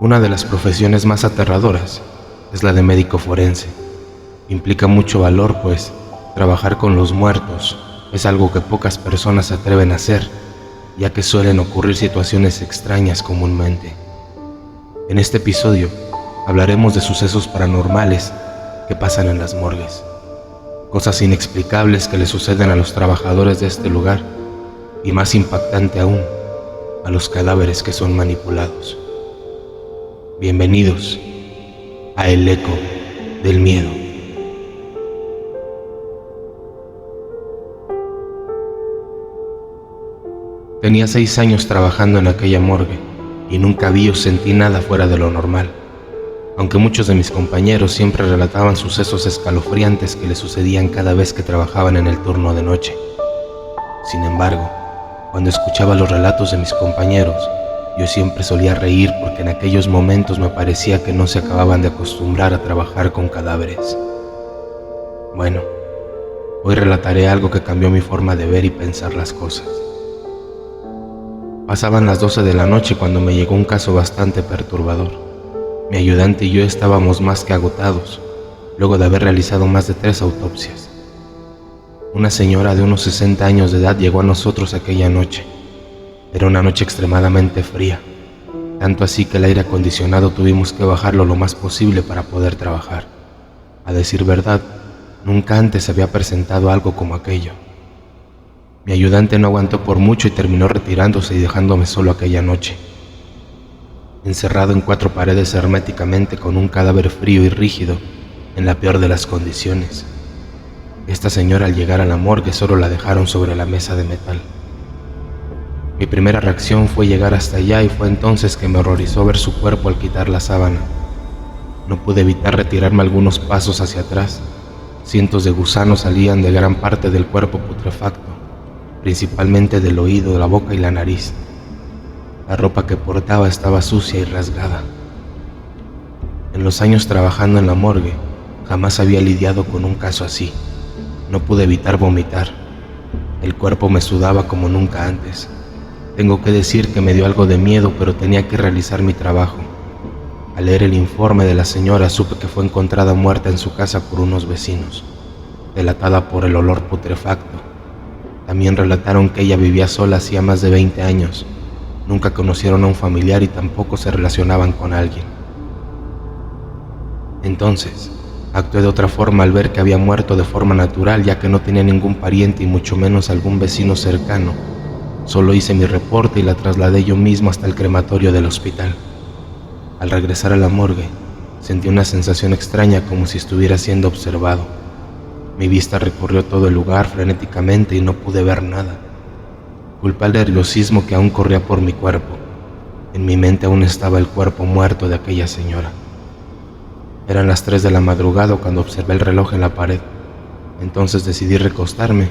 Una de las profesiones más aterradoras es la de médico forense. Implica mucho valor, pues trabajar con los muertos es algo que pocas personas se atreven a hacer, ya que suelen ocurrir situaciones extrañas comúnmente. En este episodio hablaremos de sucesos paranormales que pasan en las morgues, cosas inexplicables que le suceden a los trabajadores de este lugar y, más impactante aún, a los cadáveres que son manipulados. Bienvenidos a El Eco del Miedo. Tenía 6 años trabajando en aquella morgue y nunca vi o sentí nada fuera de lo normal, aunque muchos de mis compañeros siempre relataban sucesos escalofriantes que les sucedían cada vez que trabajaban en el turno de noche. Sin embargo, cuando escuchaba los relatos de mis compañeros, yo siempre solía reír porque en aquellos momentos me parecía que no se acababan de acostumbrar a trabajar con cadáveres. Bueno, hoy relataré algo que cambió mi forma de ver y pensar las cosas. Pasaban las 12 de la noche cuando me llegó un caso bastante perturbador. Mi ayudante y yo estábamos más que agotados, luego de haber realizado más de 3 autopsias. Una señora de unos 60 años de edad llegó a nosotros aquella noche. Era una noche extremadamente fría, tanto así que el aire acondicionado tuvimos que bajarlo lo más posible para poder trabajar. A decir verdad, nunca antes se había presentado algo como aquello. Mi ayudante no aguantó por mucho y terminó retirándose y dejándome solo aquella noche, encerrado en 4 paredes herméticamente con un cadáver frío y rígido, en la peor de las condiciones. Esta señora, al llegar a la morgue, solo la dejaron sobre la mesa de metal. Mi primera reacción fue llegar hasta allá y fue entonces que me horrorizó ver su cuerpo al quitar la sábana. No pude evitar retirarme algunos pasos hacia atrás. Cientos de gusanos salían de gran parte del cuerpo putrefacto, principalmente del oído, la boca y la nariz. La ropa que portaba estaba sucia y rasgada. En los años trabajando en la morgue, jamás había lidiado con un caso así. No pude evitar vomitar. El cuerpo me sudaba como nunca antes. Tengo que decir que me dio algo de miedo, pero tenía que realizar mi trabajo. Al leer el informe de la señora, supe que fue encontrada muerta en su casa por unos vecinos, delatada por el olor putrefacto. También relataron que ella vivía sola hacía más de 20 años. Nunca conocieron a un familiar y tampoco se relacionaban con alguien. Entonces, actué de otra forma al ver que había muerto de forma natural, ya que no tenía ningún pariente y mucho menos algún vecino cercano. Solo hice mi reporte y la trasladé yo mismo hasta el crematorio del hospital. Al regresar a la morgue, sentí una sensación extraña como si estuviera siendo observado. Mi vista recorrió todo el lugar frenéticamente y no pude ver nada. Culpé al nerviosismo que aún corría por mi cuerpo. En mi mente aún estaba el cuerpo muerto de aquella señora. Eran las 3 de la madrugada cuando observé el reloj en la pared. Entonces decidí recostarme.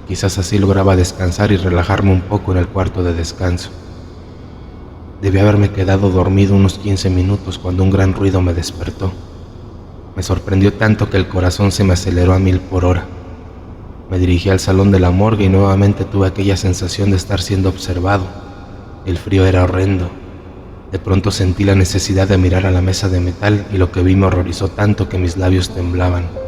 Quizás así lograba descansar y relajarme un poco en el cuarto de descanso. Debí haberme quedado dormido unos 15 minutos cuando un gran ruido me despertó. Me sorprendió tanto que el corazón se me aceleró a 1000 por hora. Me dirigí al salón de la morgue y nuevamente tuve aquella sensación de estar siendo observado. El frío era horrendo. De pronto sentí la necesidad de mirar a la mesa de metal y lo que vi me horrorizó tanto que mis labios temblaban.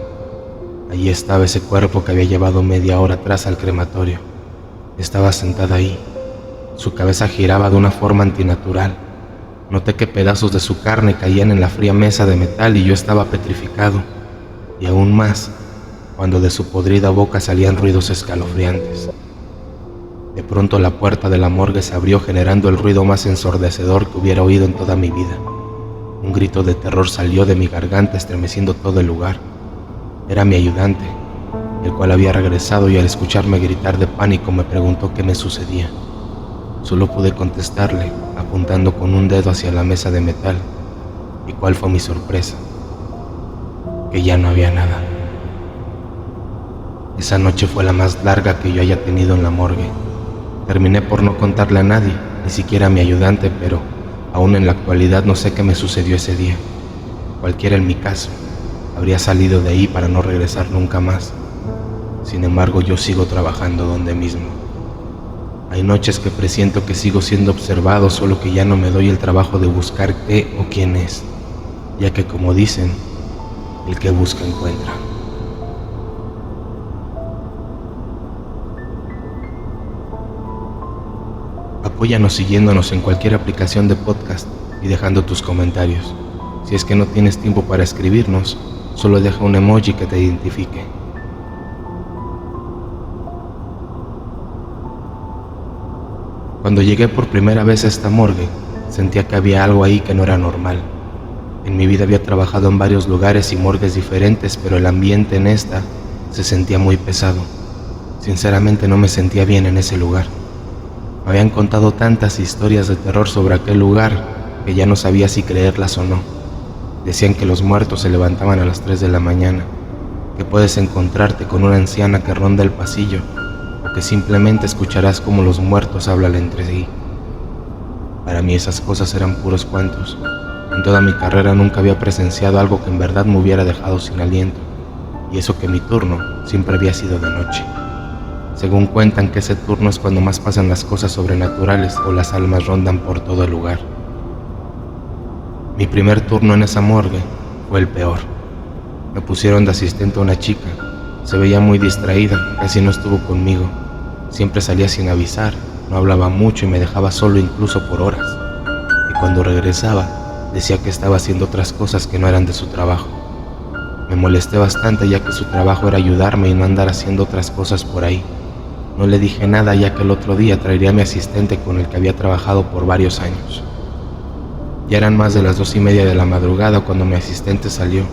Allí estaba ese cuerpo que había llevado media hora atrás al crematorio. Estaba sentada ahí. Su cabeza giraba de una forma antinatural. Noté que pedazos de su carne caían en la fría mesa de metal y yo estaba petrificado. Y aún más, cuando de su podrida boca salían ruidos escalofriantes. De pronto la puerta de la morgue se abrió, generando el ruido más ensordecedor que hubiera oído en toda mi vida. Un grito de terror salió de mi garganta, estremeciendo todo el lugar. Era mi ayudante, el cual había regresado, y al escucharme gritar de pánico me preguntó qué me sucedía. Solo pude contestarle, apuntando con un dedo hacia la mesa de metal. ¿Y cuál fue mi sorpresa? Que ya no había nada. Esa noche fue la más larga que yo haya tenido en la morgue. Terminé por no contarle a nadie, ni siquiera a mi ayudante, pero aún en la actualidad no sé qué me sucedió ese día. Cualquiera en mi caso, habría salido de ahí para no regresar nunca más. Sin embargo, yo sigo trabajando donde mismo. Hay noches que presiento que sigo siendo observado, solo que ya no me doy el trabajo de buscar qué o quién es, ya que como dicen, el que busca encuentra. Apóyanos siguiéndonos en cualquier aplicación de podcast y dejando tus comentarios. Si es que no tienes tiempo para escribirnos, solo deja un emoji que te identifique. Cuando llegué por primera vez a esta morgue, sentía que había algo ahí que no era normal. En mi vida había trabajado en varios lugares y morgues diferentes, pero el ambiente en esta se sentía muy pesado. Sinceramente no me sentía bien en ese lugar. Me habían contado tantas historias de terror sobre aquel lugar que ya no sabía si creerlas o no. Decían que los muertos se levantaban a las 3 de la mañana, que puedes encontrarte con una anciana que ronda el pasillo, o que simplemente escucharás cómo los muertos hablan entre sí. Para mí esas cosas eran puros cuentos. En toda mi carrera nunca había presenciado algo que en verdad me hubiera dejado sin aliento, y eso que mi turno siempre había sido de noche. Según cuentan que ese turno es cuando más pasan las cosas sobrenaturales o las almas rondan por todo el lugar. Mi primer turno en esa morgue fue el peor. Me pusieron de asistente a una chica. Se veía muy distraída, casi no estuvo conmigo. Siempre salía sin avisar, no hablaba mucho y me dejaba solo incluso por horas. Y cuando regresaba, decía que estaba haciendo otras cosas que no eran de su trabajo. Me molesté bastante ya que su trabajo era ayudarme y no andar haciendo otras cosas por ahí. No le dije nada ya que el otro día traería a mi asistente con el que había trabajado por varios años. Ya eran más de las 2:30 de la madrugada cuando mi asistente salió.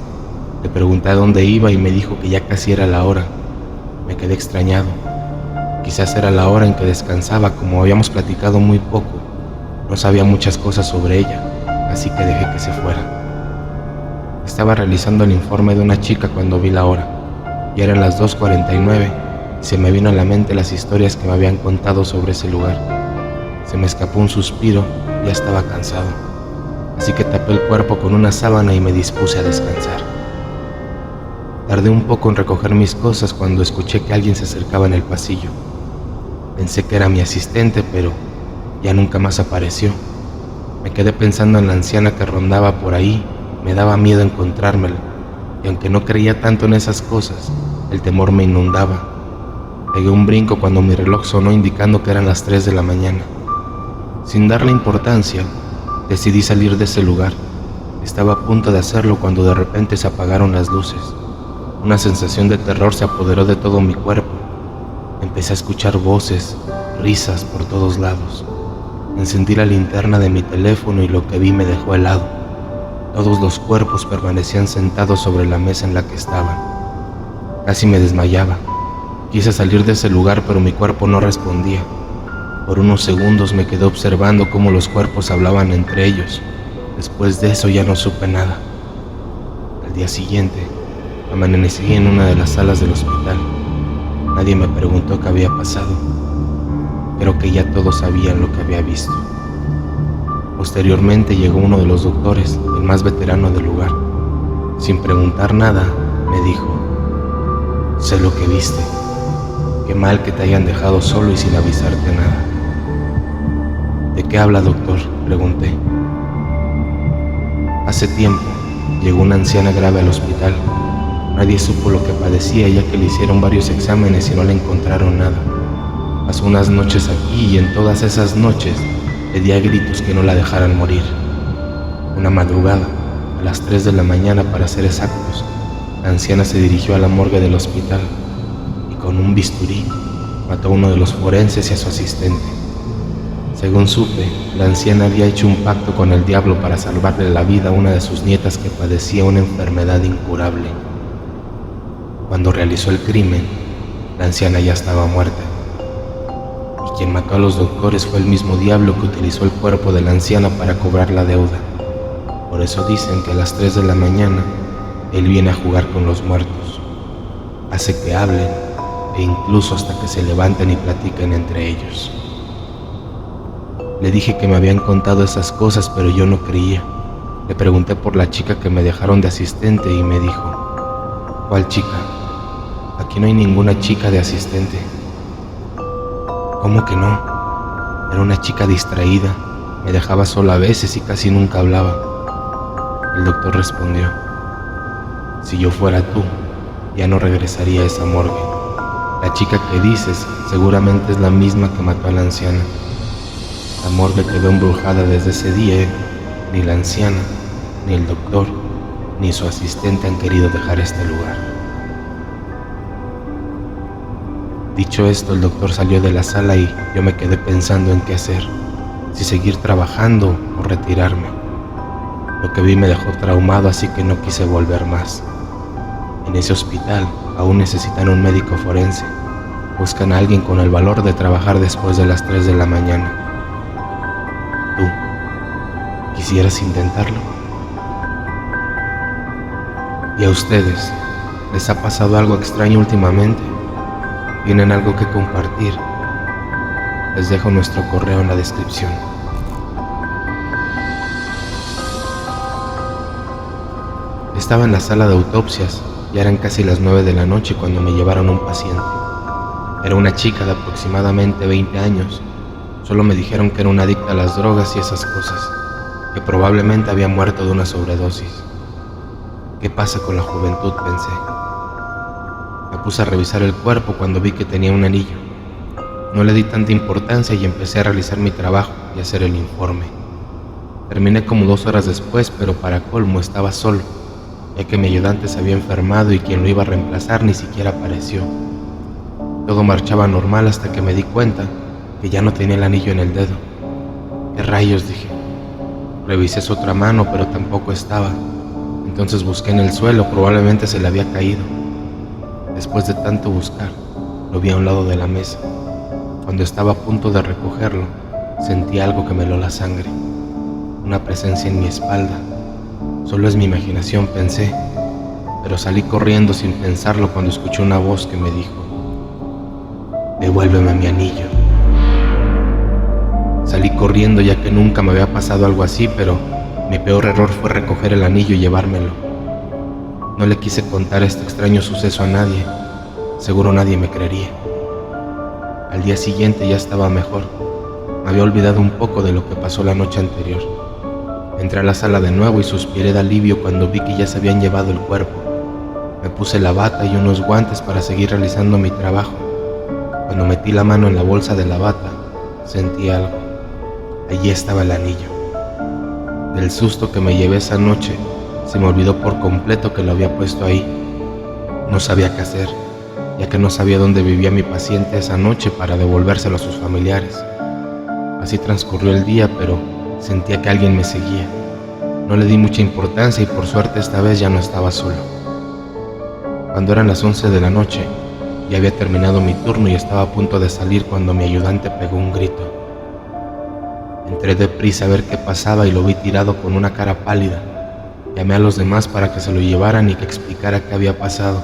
Le pregunté a dónde iba y me dijo que ya casi era la hora. Me quedé extrañado. Quizás era la hora en que descansaba, como habíamos platicado muy poco. No sabía muchas cosas sobre ella, así que dejé que se fuera. Estaba realizando el informe de una chica cuando vi la hora. Ya eran las 2:49 y se me vino a la mente las historias que me habían contado sobre ese lugar. Se me escapó un suspiro, ya estaba cansado. Así que tapé el cuerpo con una sábana y me dispuse a descansar. Tardé un poco en recoger mis cosas cuando escuché que alguien se acercaba en el pasillo. Pensé que era mi asistente, pero ya nunca más apareció. Me quedé pensando en la anciana que rondaba por ahí. Me daba miedo encontrármela, y aunque no creía tanto en esas cosas, el temor me inundaba. Pegué un brinco cuando mi reloj sonó indicando que eran las 3 de la mañana. Sin darle importancia, decidí salir de ese lugar. Estaba a punto de hacerlo cuando de repente se apagaron las luces. Una sensación de terror se apoderó de todo mi cuerpo. Empecé a escuchar voces, risas por todos lados. Encendí la linterna de mi teléfono y lo que vi me dejó helado. Todos los cuerpos permanecían sentados sobre la mesa en la que estaban. Casi me desmayaba. Quise salir de ese lugar, pero mi cuerpo no respondía. Por unos segundos me quedé observando cómo los cuerpos hablaban entre ellos. Después de eso ya no supe nada. Al día siguiente, amanecí en una de las salas del hospital. Nadie me preguntó qué había pasado. Creo que ya todos sabían lo que había visto. Posteriormente llegó uno de los doctores, el más veterano del lugar. Sin preguntar nada, me dijo: sé lo que viste. Qué mal que te hayan dejado solo y sin avisarte nada. ¿De qué habla, doctor?, pregunté. Hace tiempo llegó una anciana grave al hospital. Nadie supo lo que padecía ya que le hicieron varios exámenes y no le encontraron nada. Pasó unas noches aquí y en todas esas noches pedía a gritos que no la dejaran morir. Una madrugada, a las 3 de la mañana para ser exactos, la anciana se dirigió a la morgue del hospital y con un bisturí mató a uno de los forenses y a su asistente. Según supe, la anciana había hecho un pacto con el diablo para salvarle la vida a una de sus nietas que padecía una enfermedad incurable. Cuando realizó el crimen, la anciana ya estaba muerta. Y quien mató a los doctores fue el mismo diablo que utilizó el cuerpo de la anciana para cobrar la deuda. Por eso dicen que a las 3 de la mañana, él viene a jugar con los muertos. Hace que hablen e incluso hasta que se levanten y platiquen entre ellos. Le dije que me habían contado esas cosas, pero yo no creía. Le pregunté por la chica que me dejaron de asistente y me dijo: ¿cuál chica? Aquí no hay ninguna chica de asistente. ¿Cómo que no? Era una chica distraída, me dejaba sola a veces y casi nunca hablaba. El doctor respondió: si yo fuera tú, ya no regresaría a esa morgue. La chica que dices seguramente es la misma que mató a la anciana. La morgue quedó embrujada desde ese día. Ni la anciana, ni el doctor, ni su asistente han querido dejar este lugar. Dicho esto, el doctor salió de la sala y yo me quedé pensando en qué hacer, si seguir trabajando o retirarme. Lo que vi me dejó traumado, así que no quise volver más. En ese hospital aún necesitan un médico forense. Buscan a alguien con el valor de trabajar después de las 3 de la mañana. ¿Tú quisieras intentarlo? ¿Y a ustedes les ha pasado algo extraño últimamente? ¿Tienen algo que compartir? Les dejo nuestro correo en la descripción. Estaba en la sala de autopsias. Ya eran casi las 9 de la noche cuando me llevaron un paciente. Era una chica de aproximadamente 20 años. Solo me dijeron que era una adicta a las drogas y esas cosas, que probablemente había muerto de una sobredosis. ¿Qué pasa con la juventud?, pensé. Me puse a revisar el cuerpo cuando vi que tenía un anillo. No le di tanta importancia y empecé a realizar mi trabajo y hacer el informe. Terminé como 2 horas después, pero para colmo estaba solo, ya que mi ayudante se había enfermado y quien lo iba a reemplazar ni siquiera apareció. Todo marchaba normal hasta que me di cuenta que ya no tenía el anillo en el dedo. ¿Qué rayos?, dije. Revisé su otra mano, pero tampoco estaba. Entonces busqué en el suelo, probablemente se le había caído. Después de tanto buscar, lo vi a un lado de la mesa. Cuando estaba a punto de recogerlo, sentí algo que me heló la sangre. Una presencia en mi espalda. Solo es mi imaginación, pensé, pero salí corriendo sin pensarlo cuando escuché una voz que me dijo: devuélveme mi anillo. Salí corriendo ya que nunca me había pasado algo así, pero mi peor error fue recoger el anillo y llevármelo. No le quise contar este extraño suceso a nadie, seguro nadie me creería. Al día siguiente ya estaba mejor, me había olvidado un poco de lo que pasó la noche anterior. Entré a la sala de nuevo y suspiré de alivio cuando vi que ya se habían llevado el cuerpo. Me puse la bata y unos guantes para seguir realizando mi trabajo. Cuando metí la mano en la bolsa de la bata, sentí algo. Allí estaba el anillo. Del susto que me llevé esa noche, se me olvidó por completo que lo había puesto ahí. No sabía qué hacer, ya que no sabía dónde vivía mi paciente esa noche para devolvérselo a sus familiares. Así transcurrió el día, pero sentía que alguien me seguía. No le di mucha importancia y por suerte esta vez ya no estaba solo. Cuando eran las 11 de la noche, ya había terminado mi turno y estaba a punto de salir cuando mi ayudante pegó un grito. Entré deprisa a ver qué pasaba y lo vi tirado con una cara pálida. Llamé a los demás para que se lo llevaran y que explicara qué había pasado.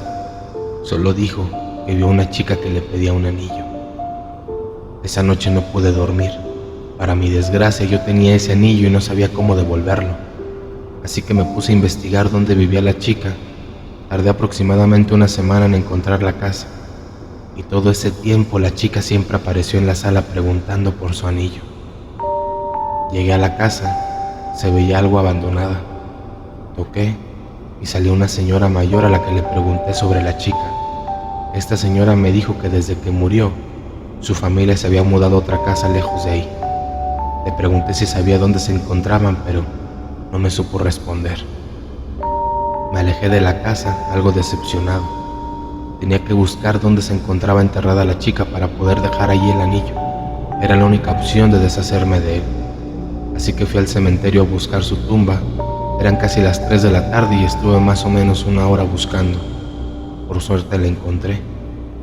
Solo dijo que vio a una chica que le pedía un anillo. Esa noche no pude dormir. Para mi desgracia, yo tenía ese anillo y no sabía cómo devolverlo. Así que me puse a investigar dónde vivía la chica. Tardé aproximadamente una semana en encontrar la casa. Y todo ese tiempo la chica siempre apareció en la sala preguntando por su anillo. Llegué a la casa, se veía algo abandonada. Toqué y salió una señora mayor a la que le pregunté sobre la chica. Esta señora me dijo que desde que murió, su familia se había mudado a otra casa lejos de ahí. Le pregunté si sabía dónde se encontraban, pero no me supo responder. Me alejé de la casa, algo decepcionado. Tenía que buscar dónde se encontraba enterrada la chica para poder dejar allí el anillo. Era la única opción de deshacerme de él. Así que fui al cementerio a buscar su tumba. Eran casi las 3 de la tarde y estuve más o menos una hora buscando. Por suerte la encontré.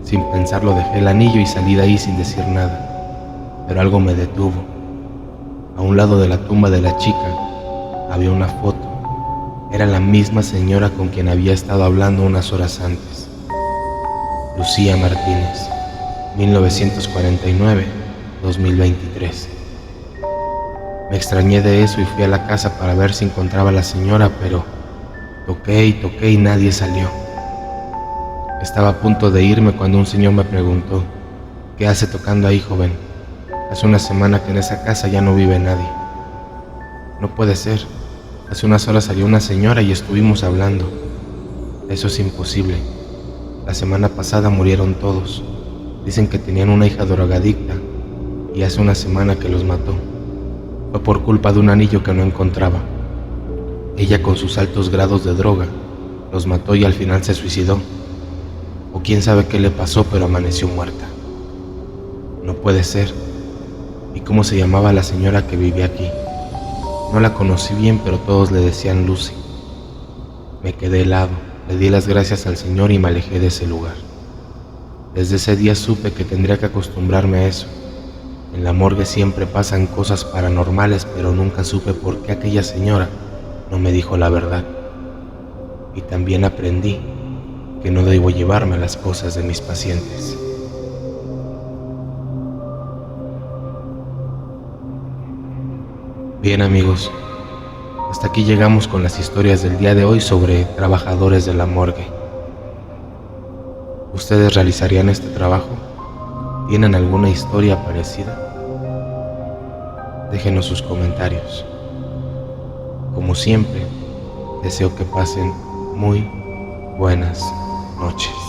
Sin pensarlo dejé el anillo y salí de ahí sin decir nada. Pero algo me detuvo. A un lado de la tumba de la chica había una foto. Era la misma señora con quien había estado hablando unas horas antes. Lucía Martínez, 1949-2023. Me extrañé de eso y fui a la casa para ver si encontraba a la señora, pero toqué y nadie salió. Estaba a punto de irme cuando un señor me preguntó: ¿qué hace tocando ahí, joven? Hace una semana que en esa casa ya no vive nadie. No puede ser. Hace unas horas salió una señora y estuvimos hablando. Eso es imposible. La semana pasada murieron todos. Dicen que tenían una hija drogadicta y hace una semana que los mató. Fue por culpa de un anillo que no encontraba. Ella, con sus altos grados de droga, los mató y al final se suicidó. O quién sabe qué le pasó, pero amaneció muerta. No puede ser. ¿Y cómo se llamaba la señora que vivía aquí? No la conocí bien, pero todos le decían Lucy. Me quedé helado, le di las gracias al Señor y me alejé de ese lugar. Desde ese día supe que tendría que acostumbrarme a eso. En la morgue siempre pasan cosas paranormales, pero nunca supe por qué aquella señora no me dijo la verdad. Y también aprendí que no debo llevarme las cosas de mis pacientes. Bien, amigos, hasta aquí llegamos con las historias del día de hoy sobre trabajadores de la morgue. ¿Ustedes realizarían este trabajo? ¿Tienen alguna historia parecida? Déjenos sus comentarios. Como siempre, deseo que pasen muy buenas noches.